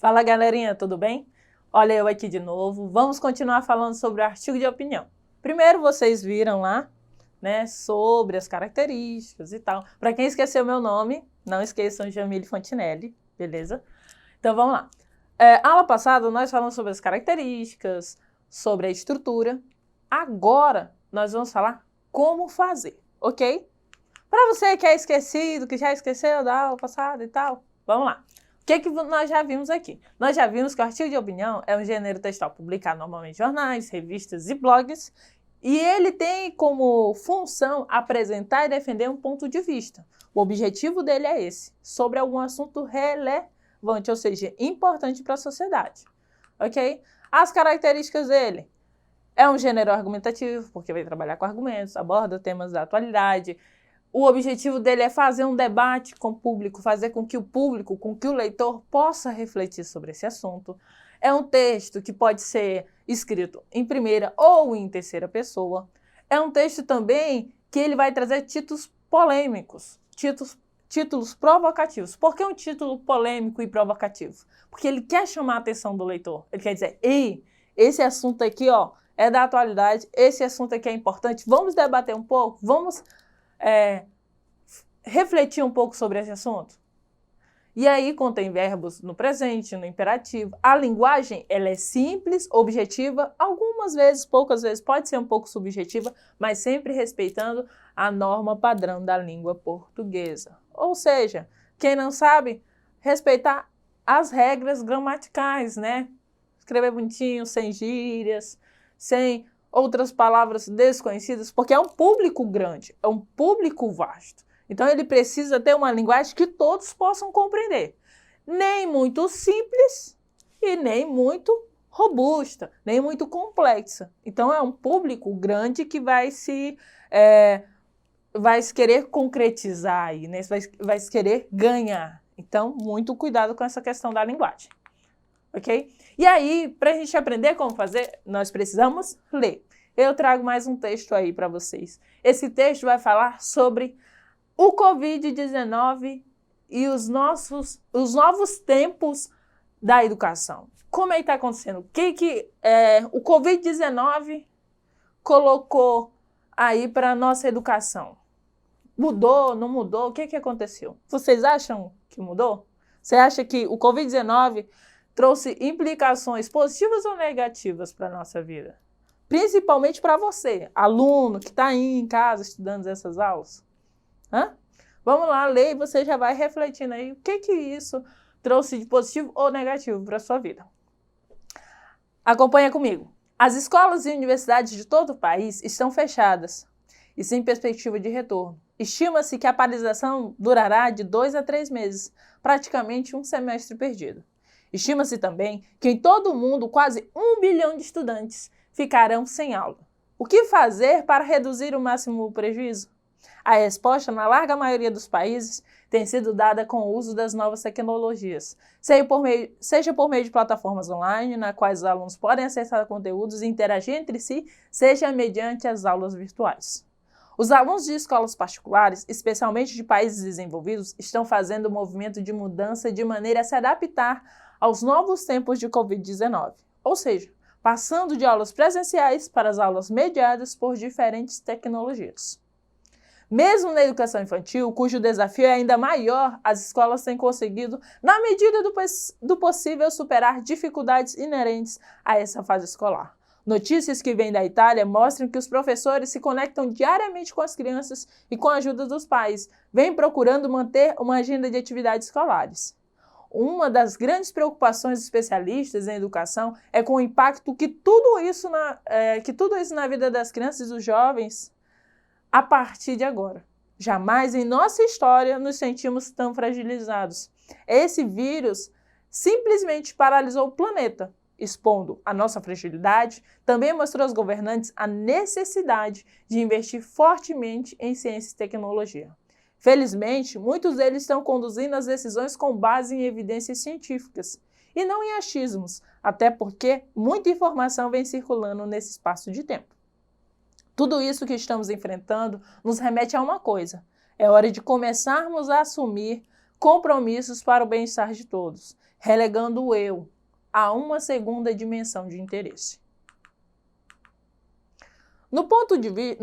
Fala galerinha, tudo bem? Olha eu aqui de novo, vamos continuar falando sobre o artigo de opinião. Primeiro vocês viram lá, né, sobre as características e tal. Para quem esqueceu meu nome, não esqueçam Jamile Fontinelli, beleza? Então vamos lá. Aula passada nós falamos sobre as características, sobre a estrutura. Agora nós vamos falar como fazer, ok? Para você que é esquecido, que já esqueceu da aula passada e tal, vamos lá. O que nós já vimos aqui? Nós já vimos que o artigo de opinião é um gênero textual publicado normalmente em jornais, revistas e blogs, e ele tem como função apresentar e defender um ponto de vista. O objetivo dele é esse, sobre algum assunto relevante, ou seja, importante para a sociedade, ok? As características dele: é um gênero argumentativo, porque vai trabalhar com argumentos, aborda temas da atualidade. O objetivo dele é fazer um debate com o público, fazer com que o público, com que o leitor possa refletir sobre esse assunto. É um texto que pode ser escrito em primeira ou em terceira pessoa. É um texto também que ele vai trazer títulos polêmicos, títulos provocativos. Por que um título polêmico e provocativo? Porque ele quer chamar a atenção do leitor. Ele quer dizer, ei, esse assunto aqui, ó, é da atualidade, esse assunto aqui é importante, vamos debater um pouco, vamos refletir um pouco sobre esse assunto. E aí contém verbos no presente, no imperativo. A linguagem, ela é simples, objetiva, algumas vezes, poucas vezes, pode ser um pouco subjetiva, mas sempre respeitando a norma padrão da língua portuguesa. Ou seja, quem não sabe, respeitar as regras gramaticais, né? Escrever bonitinho, sem gírias, sem outras palavras desconhecidas, porque é um público grande, é um público vasto. Então ele precisa ter uma linguagem que todos possam compreender. Nem muito simples e nem muito robusta, nem muito complexa. Então é um público grande que vai se querer concretizar aí, né? Vai se querer ganhar. Então, muito cuidado com essa questão da linguagem. Ok? E aí, para a gente aprender como fazer, nós precisamos ler. Eu trago mais um texto aí para vocês. Esse texto vai falar sobre o Covid-19 e os novos tempos da educação. Como é que está acontecendo? O que o Covid-19 colocou aí para a nossa educação? Mudou, não mudou? O que aconteceu? Vocês acham que mudou? Você acha que o Covid-19 trouxe implicações positivas ou negativas para a nossa vida? Principalmente para você, aluno que está aí em casa estudando essas aulas. Vamos lá, ler e você já vai refletindo aí o que isso trouxe de positivo ou negativo para a sua vida. Acompanha comigo. As escolas e universidades de todo o país estão fechadas e sem perspectiva de retorno. Estima-se que a paralisação durará de 2 a 3 meses, praticamente um semestre perdido. Estima-se também que em todo o mundo quase 1 bilhão de estudantes ficarão sem aula. O que fazer para reduzir o máximo o prejuízo? A resposta, na larga maioria dos países, tem sido dada com o uso das novas tecnologias, seja por meio de plataformas online, na quais os alunos podem acessar conteúdos e interagir entre si, seja mediante as aulas virtuais. Os alunos de escolas particulares, especialmente de países desenvolvidos, estão fazendo o movimento de mudança de maneira a se adaptar aos novos tempos de Covid-19, ou seja, passando de aulas presenciais para as aulas mediadas por diferentes tecnologias. Mesmo na educação infantil, cujo desafio é ainda maior, as escolas têm conseguido, na medida do possível, superar dificuldades inerentes a essa fase escolar. Notícias que vêm da Itália mostram que os professores se conectam diariamente com as crianças e, com a ajuda dos pais, vêm procurando manter uma agenda de atividades escolares. Uma das grandes preocupações dos especialistas em educação é com o impacto que tudo isso na vida das crianças e dos jovens a partir de agora. Jamais em nossa história nos sentimos tão fragilizados. Esse vírus simplesmente paralisou o planeta, expondo a nossa fragilidade, também mostrou aos governantes a necessidade de investir fortemente em ciência e tecnologia. Felizmente, muitos deles estão conduzindo as decisões com base em evidências científicas e não em achismos, até porque muita informação vem circulando nesse espaço de tempo. Tudo isso que estamos enfrentando nos remete a uma coisa: é hora de começarmos a assumir compromissos para o bem-estar de todos. relegando o eu a uma segunda dimensão de interesse. No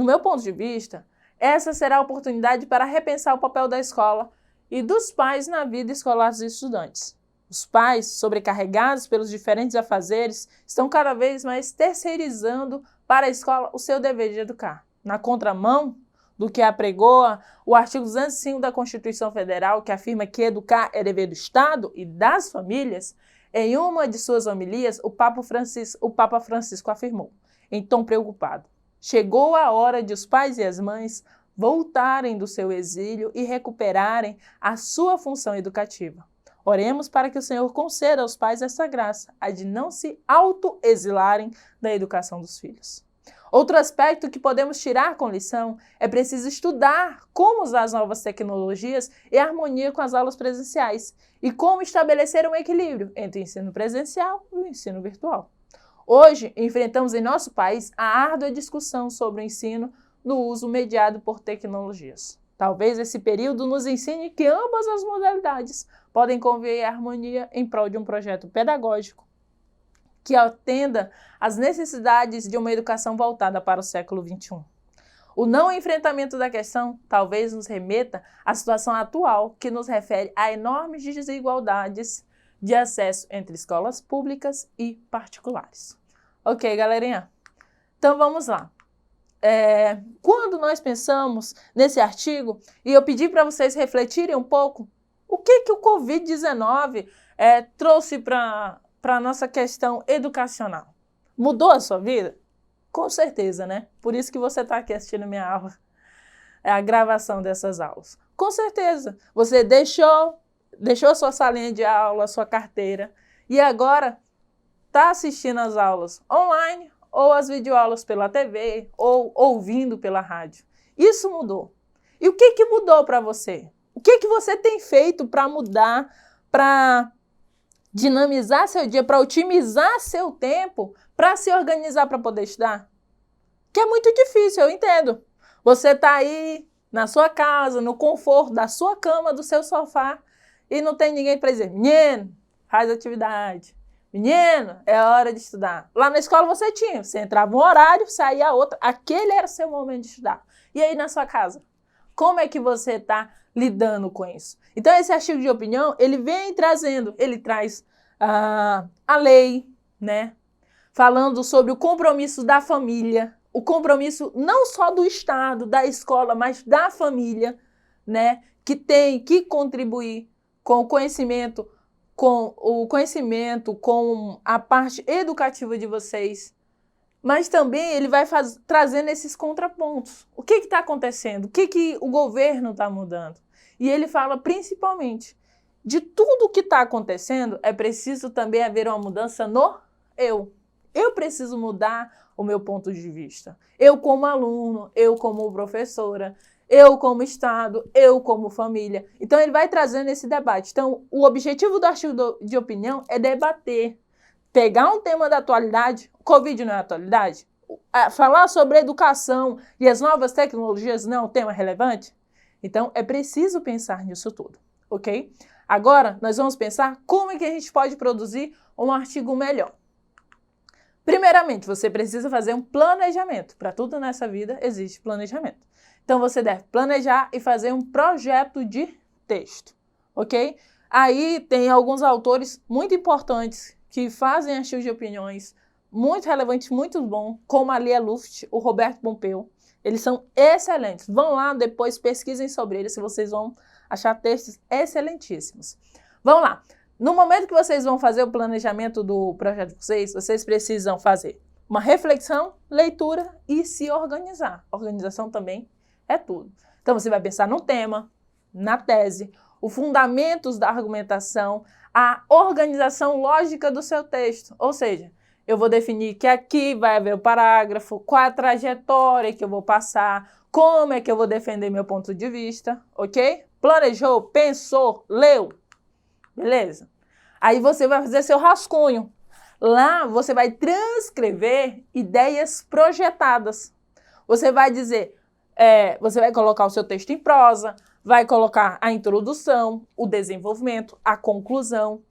meu ponto de vista, essa será a oportunidade para repensar o papel da escola e dos pais na vida escolar dos estudantes. Os pais, sobrecarregados pelos diferentes afazeres, estão cada vez mais terceirizando para a escola o seu dever de educar. Na contramão do que apregoa o artigo 205 da Constituição Federal, que afirma que educar é dever do Estado e das famílias, em uma de suas homilias, o Papa Francisco afirmou, em tom preocupado: chegou a hora de os pais e as mães voltarem do seu exílio e recuperarem a sua função educativa. Oremos para que o Senhor conceda aos pais essa graça, a de não se autoexilarem da educação dos filhos. Outro aspecto que podemos tirar com lição é preciso estudar como usar as novas tecnologias em harmonia com as aulas presenciais e como estabelecer um equilíbrio entre o ensino presencial e o ensino virtual. Hoje, enfrentamos em nosso país a árdua discussão sobre o ensino no uso mediado por tecnologias. Talvez esse período nos ensine que ambas as modalidades podem conviver em harmonia em prol de um projeto pedagógico que atenda às necessidades de uma educação voltada para o século XXI. O não enfrentamento da questão talvez nos remeta à situação atual, que nos refere a enormes desigualdades de acesso entre escolas públicas e particulares. Ok, galerinha? Então vamos lá. Quando nós pensamos nesse artigo, e eu pedi para vocês refletirem um pouco, o que o Covid-19 trouxe para a nossa questão educacional? Mudou a sua vida? Com certeza, né? Por isso que você está aqui assistindo a minha aula, a gravação dessas aulas. Com certeza, você deixou a sua salinha de aula, a sua carteira, e agora está assistindo as aulas online, ou as videoaulas pela TV, ou ouvindo pela rádio. Isso mudou. E o que mudou para você? O que você tem feito para mudar, para dinamizar seu dia, para otimizar seu tempo, para se organizar para poder estudar? Que é muito difícil, eu entendo. Você está aí na sua casa, no conforto da sua cama, do seu sofá, e não tem ninguém para dizer: menino, faz atividade. Menino, é hora de estudar. Lá na escola você entrava um horário, saía outro, aquele era o seu momento de estudar. E aí na sua casa, como é que você está lidando com isso? Então esse artigo de opinião, ele vem trazendo, ele traz a lei, né? Falando sobre o compromisso da família, o compromisso não só do Estado, da escola, mas da família, né? Que tem que contribuir com o conhecimento, com a parte educativa de vocês, mas também ele vai trazendo esses contrapontos. O que está acontecendo? O que o governo está mudando? E ele fala principalmente de tudo o que está acontecendo, é preciso também haver uma mudança no eu. Eu preciso mudar o meu ponto de vista. Eu como aluno, eu como professora, eu como Estado, eu como família. Então, ele vai trazendo esse debate. Então, o objetivo do artigo de opinião é debater, pegar um tema da atualidade, o Covid não é atualidade? Falar sobre educação e as novas tecnologias não é um tema relevante? Então, é preciso pensar nisso tudo, ok? Agora, nós vamos pensar como é que a gente pode produzir um artigo melhor. Primeiramente, você precisa fazer um planejamento. Para tudo nessa vida existe planejamento. Então, você deve planejar e fazer um projeto de texto, ok? Aí tem alguns autores muito importantes que fazem artigos de opiniões muito relevantes, muito bons, como a Lia Luft, o Roberto Pompeu. Eles são excelentes. Vão lá depois, pesquisem sobre eles, que vocês vão achar textos excelentíssimos. Vamos lá. No momento que vocês vão fazer o planejamento do projeto de vocês precisam fazer uma reflexão, leitura e se organizar. Organização também é tudo. Então, você vai pensar no tema, na tese, os fundamentos da argumentação, a organização lógica do seu texto. Ou seja, eu vou definir que aqui vai haver o parágrafo, qual a trajetória que eu vou passar, como é que eu vou defender meu ponto de vista, ok? Planejou, pensou, leu. Beleza? Aí você vai fazer seu rascunho. Lá você vai transcrever ideias projetadas. Você vai dizer... você vai colocar o seu texto em prosa, vai colocar a introdução, o desenvolvimento, a conclusão,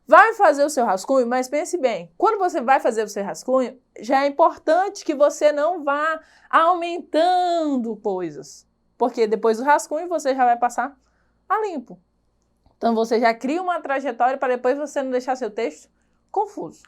Vai fazer o seu rascunho, mas pense bem, quando você vai fazer o seu rascunho, já é importante que você não vá aumentando coisas, porque depois do rascunho você já vai passar a limpo. Então você já cria uma trajetória para depois você não deixar seu texto confuso.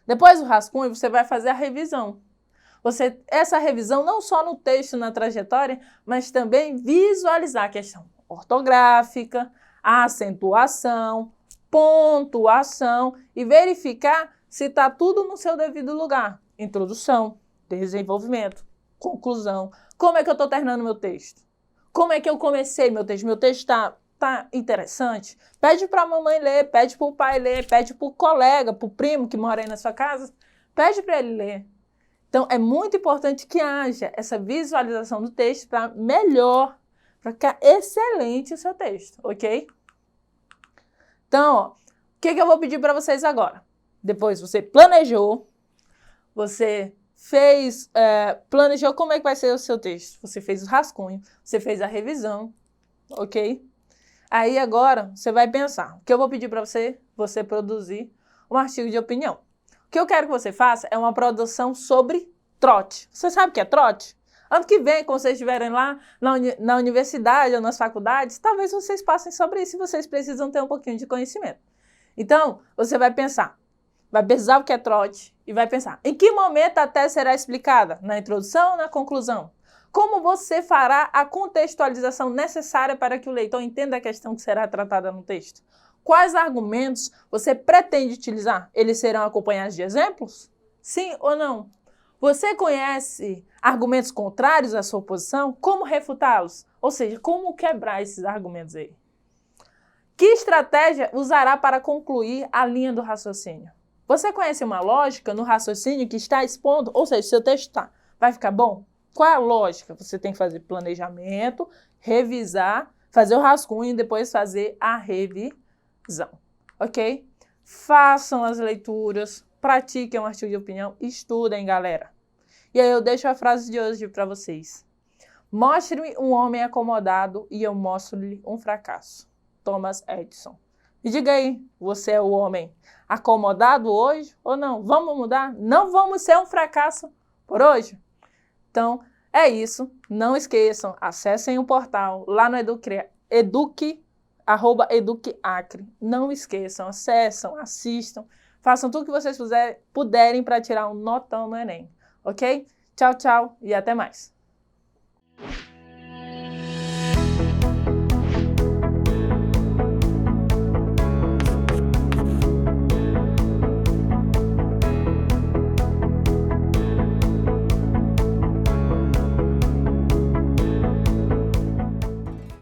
Depois do rascunho, você vai fazer a revisão. Essa revisão não só no texto, na trajetória, mas também visualizar a questão ortográfica, a acentuação, pontuação e verificar se está tudo no seu devido lugar. Introdução, desenvolvimento, conclusão. Como é que eu estou terminando meu texto? Como é que eu comecei meu texto? Meu texto está interessante? Pede para a mamãe ler, pede para o pai ler, pede para o colega, para o primo que mora aí na sua casa, pede para ele ler. Então, é muito importante que haja essa visualização do texto para ficar excelente o seu texto, ok? Então, ó, o que eu vou pedir para vocês agora? Depois você planejou, você planejou como é que vai ser o seu texto. Você fez o rascunho, você fez a revisão, ok? Aí agora você vai pensar, o que eu vou pedir para você produzir um artigo de opinião. O que eu quero que você faça é uma produção sobre trote. Você sabe o que é trote? Ano que vem, quando vocês estiverem lá na universidade ou nas faculdades, talvez vocês passem sobre isso e vocês precisam ter um pouquinho de conhecimento. Então, você vai pesquisar o que é trote e vai pensar, em que momento a tese será explicada? Na introdução ou na conclusão? Como você fará a contextualização necessária para que o leitor entenda a questão que será tratada no texto? Quais argumentos você pretende utilizar? Eles serão acompanhados de exemplos? Sim ou não? Você conhece argumentos contrários à sua posição? Como refutá-los? Ou seja, como quebrar esses argumentos aí? Que estratégia usará para concluir a linha do raciocínio? Você conhece uma lógica no raciocínio que está expondo? Ou seja, seu texto vai ficar bom? Qual é a lógica? Você tem que fazer planejamento, revisar, fazer o rascunho e depois fazer a revisão, ok? Façam as leituras, pratiquem um artigo de opinião, estudem, galera. E aí eu deixo a frase de hoje para vocês. Mostre-me um homem acomodado e eu mostro-lhe um fracasso. Thomas Edison. E diga aí, você é o homem acomodado hoje ou não? Vamos mudar? Não vamos ser um fracasso por hoje? Então, é isso. Não esqueçam, acessem o portal lá no @eduqueacre. Não esqueçam, acessam, assistam, façam tudo que vocês puderem para tirar um notão no Enem, ok? Tchau, tchau e até mais.